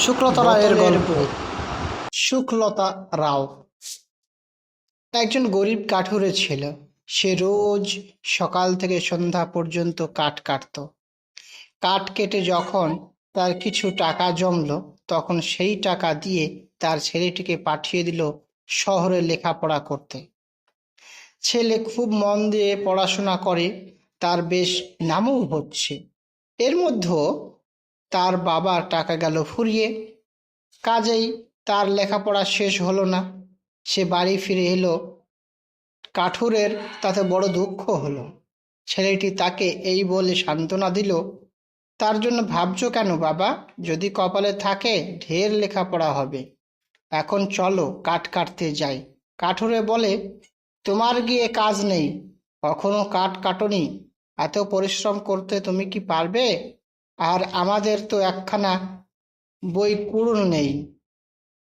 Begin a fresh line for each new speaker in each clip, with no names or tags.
শুক্লতা রায়ের গল্প। শুক্লতা রাও একজন গরিব কাঠুরে ছিল। সে রোজ সকাল থেকে সন্ধ্যা পর্যন্ত কাঠ কাটত। কাঠ কেটে যখন তার কিছু টাকা জমল, তখন সেই টাকা দিয়ে তার ছেলেটিকে পাঠিয়ে দিল শহরে লেখাপড়া করতে। ছেলে খুব মন দিয়ে পড়াশোনা করে, তার বেশ নামও হচ্ছে। এর মধ্যে তার বাবার টাকা গেল ফুরিয়ে, কাজেই তার লেখাপড়া শেষ হলো না। সে বাড়ি ফিরে এলো। কাঠুরের তাতে বড় দুঃখ হলো। ছেলেটি তাকে এই বলে সান্ত্বনা দিল, তার জন্য ভাবছো কেন বাবা? যদি কপালে থাকে ঢের লেখাপড়া হবে। এখন চলো কাঠ কাটতে যাই। কাঠুরে বলে, তোমার গিয়ে কাজ নেই, কখনো কাঠ কাটনি, এত পরিশ্রম করতে তুমি কি পারবে? আর আমাদের তো একখানা বই কুড়ুল নেই।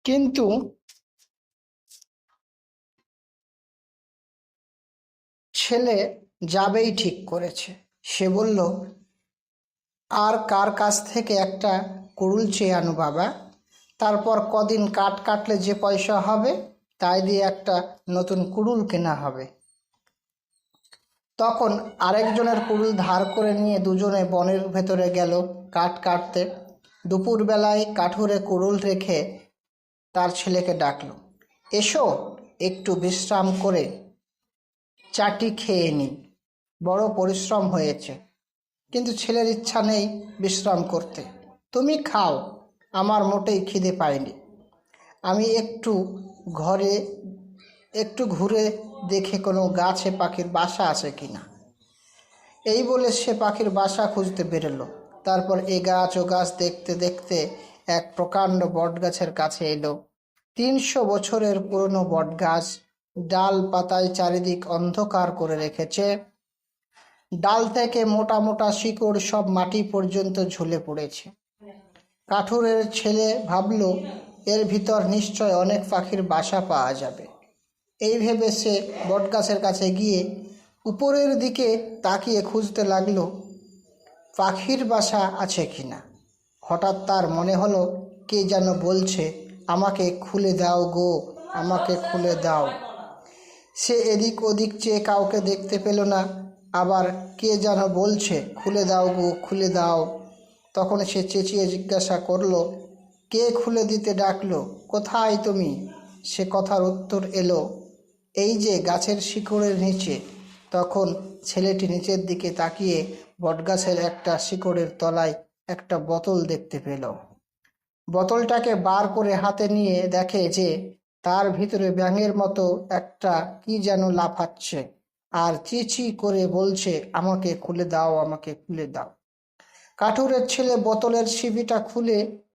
কিন্তু ছেলে যাবেই ঠিক করেছে। সে বলল, আর কার কাছ থেকে একটা কুড়ুল চেয়ে আনো বাবা, তারপর কদিন কাঠ কাটলে যে পয়সা হবে তাই দিয়ে একটা নতুন কুড়ুল কেনা হবে। তখন আরেকজনের কুড়ুল ধার করে নিয়ে দুজনে বনের ভেতরে গেল কাঠ কাটতে। দুপুরবেলায় কাঠুরে কুড়ুল রেখে তার ছেলেকে ডাকলো, এসো একটু বিশ্রাম করে চাটি খেয়ে নি, বড় পরিশ্রম হয়েছে। কিন্তু ছেলের ইচ্ছা নেই বিশ্রাম করতে। তুমি খাও, আমার মোটেই খিদে পায়নি। আমি একটু ঘুরে দেখে কোনো গাছে পাখির বাসা আছে কিনা। এই বলে সে পাখির বাসা খুঁজতে বেরোলো। তারপর এ গাছ ও গাছ দেখতে দেখতে এক প্রকাণ্ড বটগাছের কাছে এলো। 300 বছরের পুরনো বটগাছ, ডাল পাতায় চারিদিক অন্ধকার করে রেখেছে। ডাল থেকে মোটা মোটা শিকড় সব মাটি পর্যন্ত ঝুলে পড়েছে। কাঠুরের ছেলে ভাবল, এর ভিতর নিশ্চয় অনেক পাখির বাসা পাওয়া যাবে। এই ভেবে সে বটগাছের কাছে গিয়ে উপরের দিকে তাকিয়ে খুঁজতে লাগলো পাখির বাসা আছে কিনা। হঠাৎ তার মনে হলো কে যেন বলছে, আমাকে খুলে দাও গো, আমাকে খুলে দাও। সে এদিক ওদিক চেয়ে কাউকে দেখতে পেল না। আবার কে যেন বলছে, খুলে দাও গো, খুলে দাও। তখন সে চেঁচিয়ে জিজ্ঞাসা করলো, কে খুলে দিতে ডাকলো? কোথায় তুমি? সে কথার উত্তর এলো, এই যে গাছের শিকড়ের নিচে। তখন ছেলেটি নিচের দিকে তাকিয়ে বটগাছের একটা শিকড়ের তলায় একটা বোতল দেখতে পেল। বোতলটাকে বার করে হাতে নিয়ে দেখে যে তার ভিতরে ব্যাঙের মতো একটা কি যেন লাফাচ্ছে আর চি চি করে বলছে, আমাকে খুলে দাও, আমাকে খুলে দাও। কাঠুরের ছেলে বোতলের শিবিটা খুলে